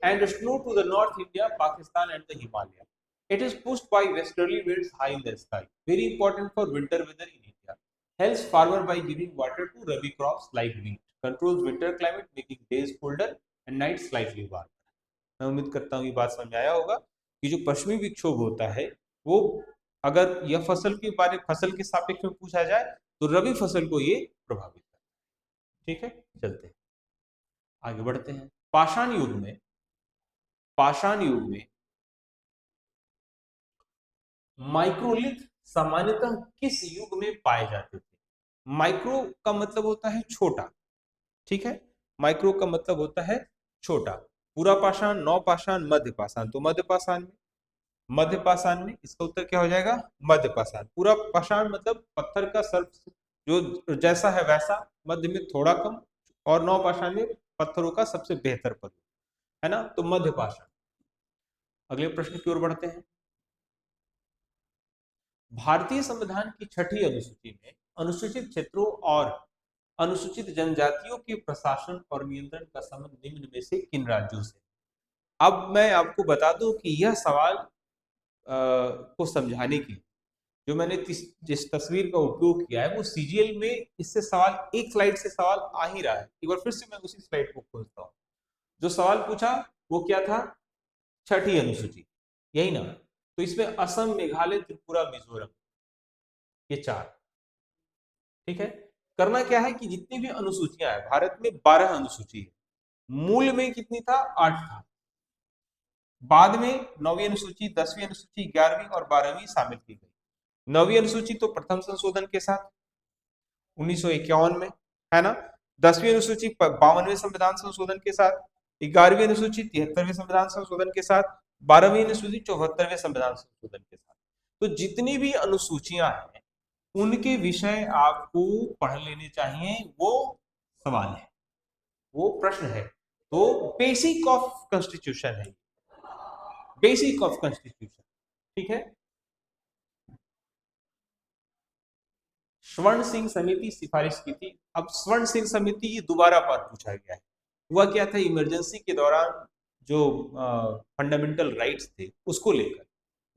And snow to the North India, Pakistan and the Himalaya. It is pushed by westerly winds high in the sky. Very important for winter weather in India. Helps farmer by giving water to rabi crops like wheat. Controls winter climate, making days colder and nights slightly warmer. मैं उम्मीद करता हूँ ये बात समझ आया होगा कि जो पश्चिमी विक्षोभ होता है वो, अगर यह फसल के सापेक्ष में पूछा जाए तो रबी फसल को ये प्रभावित करता है। ठीक है, चलते हैं आगे बढ़ते हैं। पाषाण युग में माइक्रोलिथ सामान्यतः किस युग में पाए जाते थे? माइक्रो का मतलब होता है छोटा, ठीक है, माइक्रो का मतलब होता है छोटा। पूरा पाषाण, नवपाषाण, मध्य पाषाण, तो मध्य पाषाण में इसका उत्तर क्या हो जाएगा? मध्य पाषाण। पूरा पाषाण मतलब पत्थर का सर्फ जो जैसा है वैसा, मध्य में थोड़ा कम, और नवपाषाण में पत्थरों का सबसे बेहतर पद, है ना, तो मध्य पाषाण। अगले प्रश्न की ओर बढ़ते हैं। भारतीय संविधान की छठी अनुसूची में अनुसूचित क्षेत्रों और अनुसूचित जनजातियों के प्रशासन और नियंत्रण का संबंध निम्न में से किन राज्यों से? अब मैं आपको बता दूं कि यह सवाल को समझाने की जो मैंने जिस तस्वीर का उपयोग किया है वो सीजीएल में इससे सवाल, एक स्लाइड से सवाल आ ही रहा है। एक बार फिर से मैं उसी स्लाइड को खोलता हूँ। जो सवाल पूछा वो क्या था? छठी अनुसूची, यही ना? तो इसमें असम, मेघालय, त्रिपुरा, मिजोरम, ये चार, ठीक है। करना क्या है कि जितनी भी अनुसूचियां हैं भारत में, 12 अनुसूची है। मूल में कितनी था? 8 था। बाद में 9वीं अनुसूची, 10वीं अनुसूची, 11वीं और 12वीं शामिल की गई। 9वीं अनुसूची तो प्रथम संशोधन के साथ 1951 में, है ना। 10वीं अनुसूची 52वें संविधान संशोधन के साथ, 11वीं अनुसूची 73वें संविधान संशोधन के साथ, 12वीं अनुसूची 74वें संविधान संशोधन के साथ। तो जितनी भी अनुसूचियां हैं उनके विषय आपको पढ़ लेने चाहिए। वो सवाल है, वो प्रश्न है। तो बेसिक ऑफ कॉन्स्टिट्यूशन है, बेसिक ऑफ कॉन्स्टिट्यूशन, ठीक है। स्वर्ण सिंह समिति सिफारिश की थी। अब स्वर्ण सिंह समिति ये दोबारा पर पूछा गया है। हुआ क्या था? इमरजेंसी के दौरान जो फंडामेंटल राइट्स थे उसको लेकर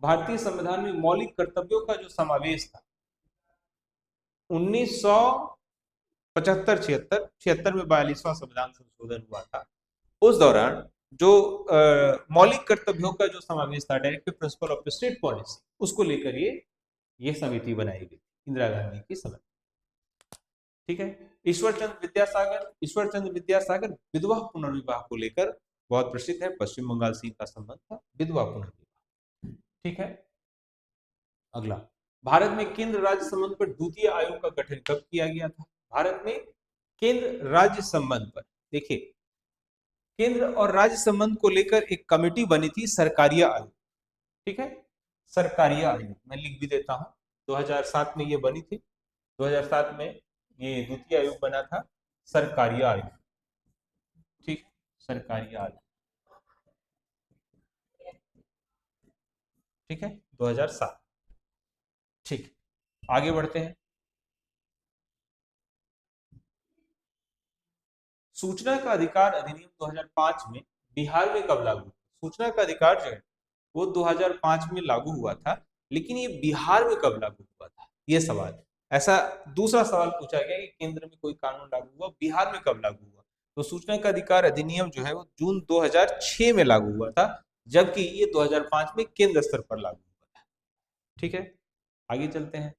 भारतीय संविधान में मौलिक कर्तव्यों का जो समावेश था, 1975 76 में 42वां संविधान संशोधन हुआ था। उस दौरान जो मौलिक कर्तव्यों का जो समावेश था, directive principle of state policy, उसको लेकर ये समिति बनाई गई इंदिरा गांधी की समय, ठीक है। ईश्वर चंद्र विद्यासागर विधवा पुनर्विवाह को लेकर बहुत प्रसिद्ध है। पश्चिम बंगाल से इनका संबंध था, विधवा पुनर्विवाह, ठीक है। अगला, भारत में केंद्र राज्य संबंध पर द्वितीय आयोग का गठन कब किया गया था? भारत में केंद्र राज्य संबंध पर, देखिए, केंद्र और राज्य संबंध को लेकर एक कमेटी बनी थी, सरकारिया आयोग, ठीक है। सरकारिया आयोग मैं लिख भी देता हूं। 2007 में ये बनी थी। 2007 में ये द्वितीय आयोग बना था, सरकारिया आयोग, ठीक, सरकारिया आयोग, ठीक है, 2007, ठीक। आगे बढ़ते हैं। सूचना का अधिकार अधिनियम 2005 में बिहार में कब लागू हुआ? सूचना का अधिकार जो है वो 2005 में लागू हुआ था, लेकिन ये बिहार में कब लागू हुआ था? ये सवाल, ऐसा दूसरा सवाल पूछा गया कि केंद्र में कोई कानून लागू हुआ, बिहार में कब लागू हुआ? तो सूचना का अधिकार अधिनियम जो है वो जून 2006 में लागू हुआ था, जबकि ये 2005 में केंद्र स्तर पर लागू हुआ था, ठीक है। आगे चलते हैं।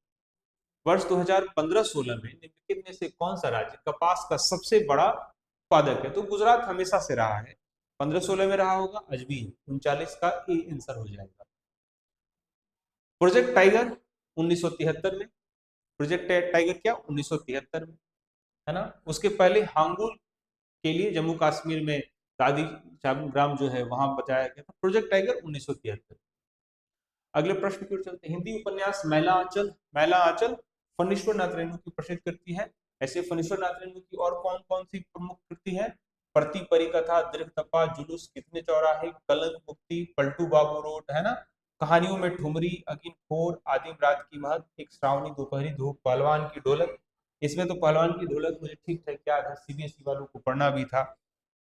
वर्ष 2015-16 में निम्नलिखित में से कौन सा राज्य कपास का सबसे बड़ा उत्पादक है? तो गुजरात हमेशा से रहा है, 15-16 में रहा होगा, आज भी 39 का ए आंसर हो जाएगा। प्रोजेक्ट टाइगर 1973 में, प्रोजेक्ट टाइगर क्या 1973 में, है ना। उसके पहले हांगुल के लिए जम्मू कश्मीर में दादी ग्राम जो है वहां बताया गया था, प्रोजेक्ट टाइगर 1973। अगले प्रश्न की ओर चलते हैं। हिंदी उपन्यास मैला आंचल फणीश्वर नाथ रेणु की प्रसिद्ध कृति है। ऐसे फणीश्वर नाथ रेणु की और कौन कौन सी प्रमुख कृति है? प्रति परिकथा, दीर्घ तपा, जुलूस, कितने चौराहे, कलंक मुक्ति, पलटू बाबू रोड, है ना। कहानियों में ठुमरी, अगिन खोर, आदिम रात की महक, एक श्रावणी दोपहरी धूप, पहलवान की ढोलक। इसमें तो पहलवान की ढोलक मुझे ठीक ठाक याद है, सीबीएसई वालों को पढ़ना भी था।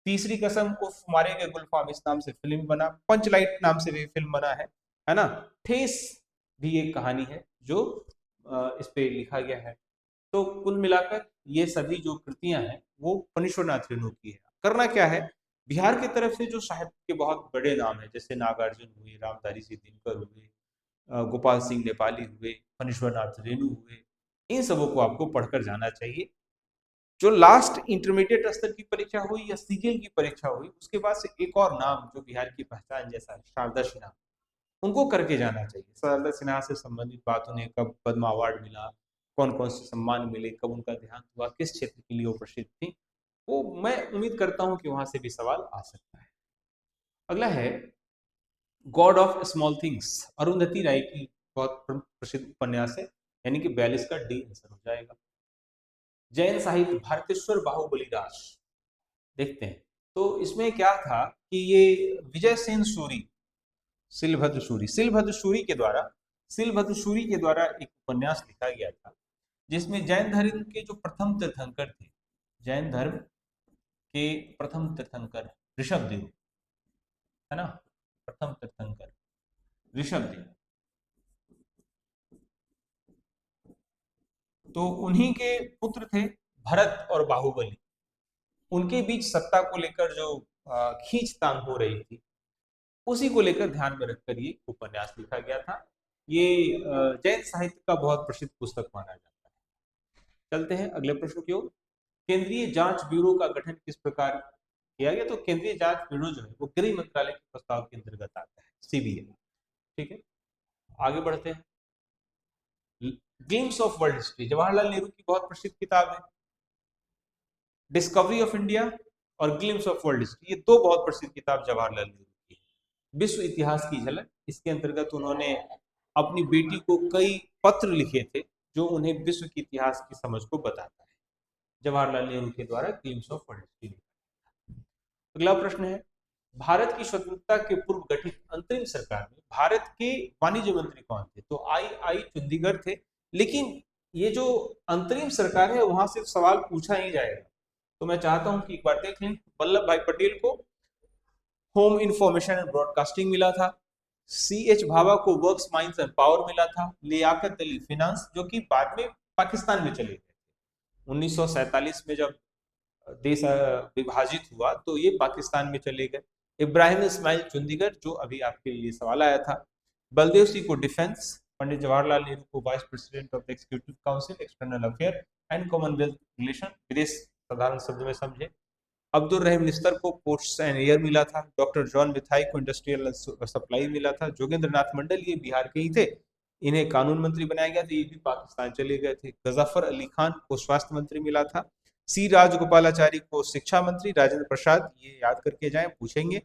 तीसरी कसम, उफ मारे गए गुलफाम, इस नाम से फिल्म बना, पंचलाइट नाम से भी फिल्म बना है ना। ठेस भी एक कहानी है जो इस पे लिखा गया है। तो कुल मिलाकर ये सभी जो कृतियां हैं वो फणीश्वरनाथ रेणु की है। करना क्या है? बिहार की तरफ से जो साहित्य के बहुत बड़े नाम है, जैसे नागार्जुन हुए, रामधारी सिंह दिनकर हुए, गोपाल सिंह नेपाली हुए, फणीश्वरनाथ रेणु हुए, इन सबों को आपको पढ़कर जाना चाहिए। जो लास्ट इंटरमीडिएट स्तर की परीक्षा हुई या सीजीएल की परीक्षा हुई, उसके बाद से एक और नाम जो बिहार की पहचान जैसा है, शारदा सिन्हा, उनको करके जाना चाहिए। शारदा सिन्हा से संबंधित बात, उन्हें कब पद्म अवार्ड मिला, कौन कौन से सम्मान मिले, कब उनका देहांत हुआ, किस क्षेत्र के लिए वो प्रसिद्ध थी, वो मैं उम्मीद करता हूं कि वहां से भी सवाल आ सकता है। अगला है God of Small Things, Arundhati Roy की बहुत प्रसिद्ध उपन्यास है, यानी कि 42 का डी आंसर हो जाएगा। जैन साहित्य, भारतेश्वर बाहुबलीदास, देखते हैं। तो इसमें क्या था कि ये विजय सेन सूरी, सिलभद्र सूरी के द्वारा एक उपन्यास लिखा गया था, जिसमें जैन धर्म के जो प्रथम तीर्थंकर थे, जैन धर्म के प्रथम तीर्थंकर ऋषभदेव, है ना, प्रथम तीर्थंकर ऋषभदेव, तो उन्हीं के पुत्र थे भरत और बाहुबली। उनके बीच सत्ता को लेकर जो खींचतान हो रही थी, उसी को लेकर ध्यान में रखकर ये उपन्यास लिखा गया था। ये जैन साहित्य का बहुत प्रसिद्ध पुस्तक माना जाता है। चलते हैं अगले प्रश्न की ओर। केंद्रीय जांच ब्यूरो का गठन किस प्रकार किया गया? तो केंद्रीय जांच ब्यूरो जो है वो गृह मंत्रालय के प्रस्ताव के अंतर्गत आता है, सीबीआई। ठीक है, आगे बढ़ते हैं। Glimpse of world history, Jawaharlal Nehru की बहुत प्रसिद्ध किताब है। डिस्कवरी ऑफ इंडिया और ग्लिम्स ऑफ वर्ल्ड हिस्ट्री, ये दो बहुत प्रसिद्ध किताब जवाहरलाल नेहरू की। विश्व इतिहास की झलक, इसके अंतर्गत उन्होंने अपनी बेटी को कई पत्र लिखे थे जो उन्हें विश्व के इतिहास की समझ को बताता है। जवाहरलाल नेहरू के द्वारा ग्लिम्स ऑफ वर्ल्ड हिस्ट्री। अगला प्रश्न है, भारत की स्वतंत्रता के पूर्व गठित अंतरिम सरकार में भारत के वाणिज्य मंत्री कौन थे? तो आई चंडीगढ़ थे। लेकिन ये जो अंतरिम सरकार है वहां से सवाल पूछा ही जाएगा, तो मैं चाहता हूं कि एक बार देख लें। वल्लभ भाई पटेल को होम इंफॉर्मेशन एंड ब्रॉडकास्टिंग मिला था। CH भाभा को वर्क्स माइंस एंड पावर मिला था। लियाकत अली फिनांस, जो कि बाद में पाकिस्तान में चले गए। 1947 में जब देश विभाजित हुआ तो ये पाकिस्तान में चले गए। इब्राहिम इस्माइल चंडीगढ़, जो अभी आपके लिए सवाल आया था। बलदेव सिंह को डिफेंस, पंडित जवाहरलाल नेहरू को vice president of the executive council external affair and Commonwealth relation, विदेश साधारण शब्द में समझे। अब्दुल रहीम निस्तर को पोस्ट एंड एयर मिला था। डॉक्टर जॉन मिथाई को इंडस्ट्रियल सप्लाई मिला था। जोगेंद्र नाथ मंडल, ये बिहार के ही थे, इन्हें कानून मंत्री बनाया गया था, ये भी पाकिस्तान चले गए थे। गजाफर अली खान को स्वास्थ्य मंत्री मिला था। सी राजगोपालाचारी को शिक्षा मंत्री। राजेंद्र प्रसाद, ये याद करके जाएं, पूछेंगे,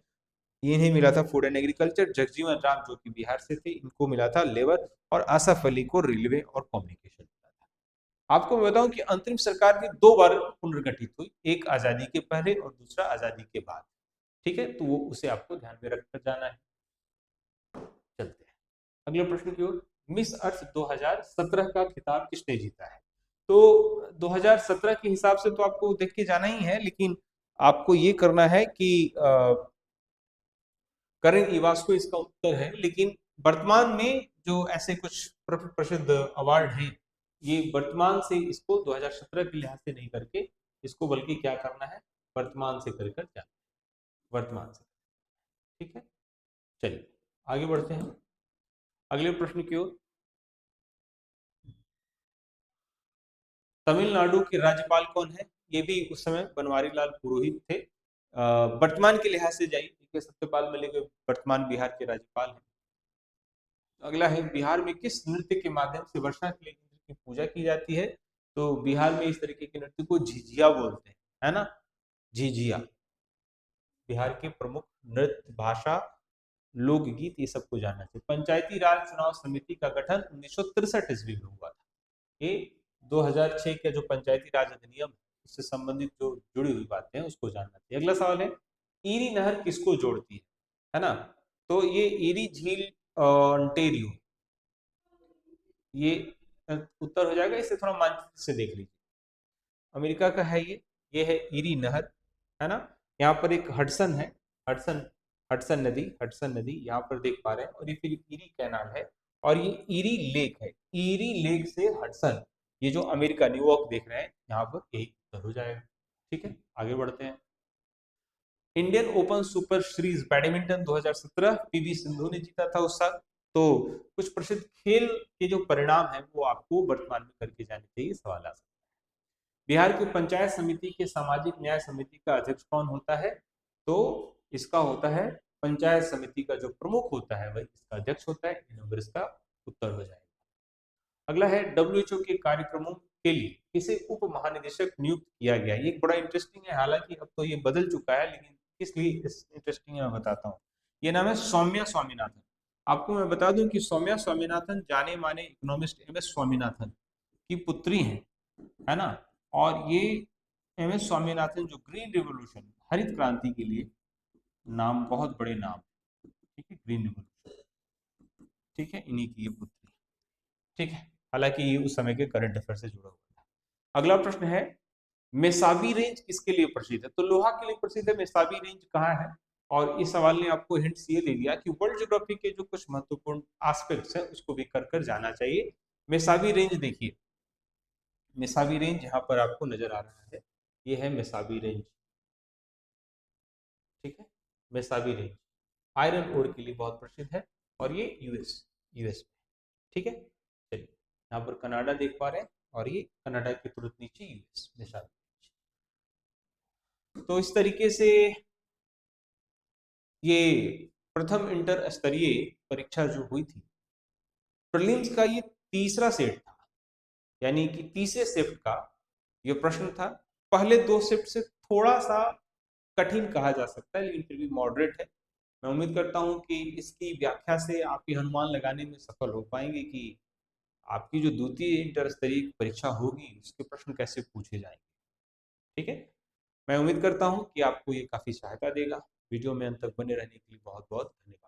इन्हें मिला था food and agriculture. Jagjivan Ram, जो कि बिहार से थे, इनको मिला था लेबर। और आसफ अली को रेलवे और कम्युनिकेशन मिला था। आपको मैं बताऊं कि अंतरिम सरकार की दो बार पुनर्गठित हुई, एक आजादी के पहले और दूसरा आजादी के बाद। ठीक है, तो वो उसे आपको ध्यान में रखकर जाना है। चलते हैं अगले प्रश्न की ओर। मिस अर्थ 2017 का खिताब किसने जीता है? तो 2017 के हिसाब से तो आपको देख के जाना ही है, लेकिन आपको ये करना है कि करण इवास्को इसका उत्तर है। लेकिन वर्तमान में जो ऐसे कुछ प्रसिद्ध अवार्ड हैं, ये वर्तमान से इसको 2017 के लिहाज से नहीं करके इसको बल्कि क्या करना है, वर्तमान से कर जाना है, वर्तमान से। ठीक है, चलिए आगे बढ़ते हैं अगले प्रश्न की ओर। तमिलनाडु के राज्यपाल कौन है? ये भी उस समय बनवारी लाल पुरोहित थे। वर्तमान के लिहाज से जाइए, सत्यपाल मलिक वर्तमान बिहार के राज्यपाल हैं। अगला है, बिहार में किस नृत्य के माध्यम से वर्षा के लिए इंद्र की पूजा की जाती है? तो बिहार में इस तरीके के नृत्य को झिझिया बोलते हैं, है ना, झिझिया। बिहार के प्रमुख नृत्य, भाषा, लोकगीत, ये सबको जानना चाहिए। पंचायती राज चुनाव समिति का गठन 1963 ईस्वी में हुआ था। ये 2006 का जो पंचायती राज अधिनियम, उससे संबंधित जो जुड़ी हुई बातें हैं उसको जानना चाहिए। अगला सवाल है, ईरी नहर किसको जोड़ती है ना? तो ये ईरी झील ऑन्टेरियो, ये उत्तर हो जाएगा। इसे थोड़ा मानचित्र से देख लीजिए, अमेरिका का है ये है ईरी नहर, है ना। यहाँ पर एक हडसन है, हडसन हडसन नदी यहाँ पर देख पा रहे हैं, और ये फिर ईरी कैनाल है, और ये ईरी लेक है। ईरी लेक से हडसन, ये जो अमेरिका न्यूयॉर्क देख रहे हैं, यहाँ पर यही उत्तर हो जाएगा। ठीक है, आगे बढ़ते हैं। Indian open super series badminton 2017 PV Sindhu ने जीता था उस साल। तो कुछ प्रसिद्ध खेल के जो परिणाम है वो आपको वर्तमान में करके जाने चाहिए, सवाल आ सकता है। बिहार की पंचायत समिति के सामाजिक न्याय समिति का अध्यक्ष कौन होता है? तो इसका होता है पंचायत समिति का जो प्रमुख होता है वही इसका अध्यक्ष होता है। ये नंबर इसका उत्तर हो जाएगा। अगला है डब्ल्यूएचओ के कार्यक्रमों के लिए किसे उप महानिदेशक नियुक्त किया गया? ये बड़ा इंटरेस्टिंग है, हालांकि अब तो ये बदल चुका है, लेकिन इसलिए इंटरेस्टिंग है मैं बताता हूँ। ये नाम है सौम्या स्वामीनाथन। आपको मैं बता दूं कि सौम्या स्वामीनाथन जाने माने इकोनॉमिस्ट एम एस स्वामीनाथन की पुत्री है ना। और ये एम एस स्वामीनाथन जो ग्रीन रिवोल्यूशन हरित क्रांति के लिए नाम, बहुत बड़े नाम, ठीक है, ग्रीन रिवोल्यूशन, ठीक है, इन्हीं की ये पुत्री, ठीक है। हालांकि ये उस समय के करंट अफेयर से जुड़ा हुआ था। अगला प्रश्न है मेसाबी रेंज किसके लिए प्रसिद्ध है? तो लोहा के लिए प्रसिद्ध है। मेसाबी रेंज कहाँ है? और इस सवाल ने आपको हिंट्स ये दे दिया कि वर्ल्ड ज्योग्राफी के जो कुछ महत्वपूर्ण एस्पेक्ट्स हैं उसको भी कर जाना चाहिए। मेसाबी रेंज देखिए, मेसाबी रेंज यहाँ पर आपको नजर आ रहा है, ये है मेसाबी रेंज, ठीक है। मेसाबी रेंज आयरन ओर के लिए बहुत प्रसिद्ध है और ये यूएस में, ठीक है। चलिए, यहाँ पर कनाडा देख पा रहे हैं और ये कनाडा के तुरंत नीचे यूएस मेसाबी रेंज। तो इस तरीके से ये प्रथम इंटर स्तरीय परीक्षा जो हुई थी, प्रीलिम्स का ये तीसरा सेट था, यानी कि तीसरे शिफ्ट का ये प्रश्न था। पहले दो शिफ्ट से थोड़ा सा कठिन कहा जा सकता है, लेकिन फिर भी मॉडरेट है। मैं उम्मीद करता हूं कि इसकी व्याख्या से आप ये अनुमान लगाने में सफल हो पाएंगे कि आपकी जो द्वितीय इंटर स्तरीय परीक्षा होगी उसके प्रश्न कैसे पूछे जाएंगे, ठीक है। मैं उम्मीद करता हूं कि आपको ये काफी सहायता देगा। वीडियो में अंत तक बने रहने के लिए बहुत बहुत धन्यवाद।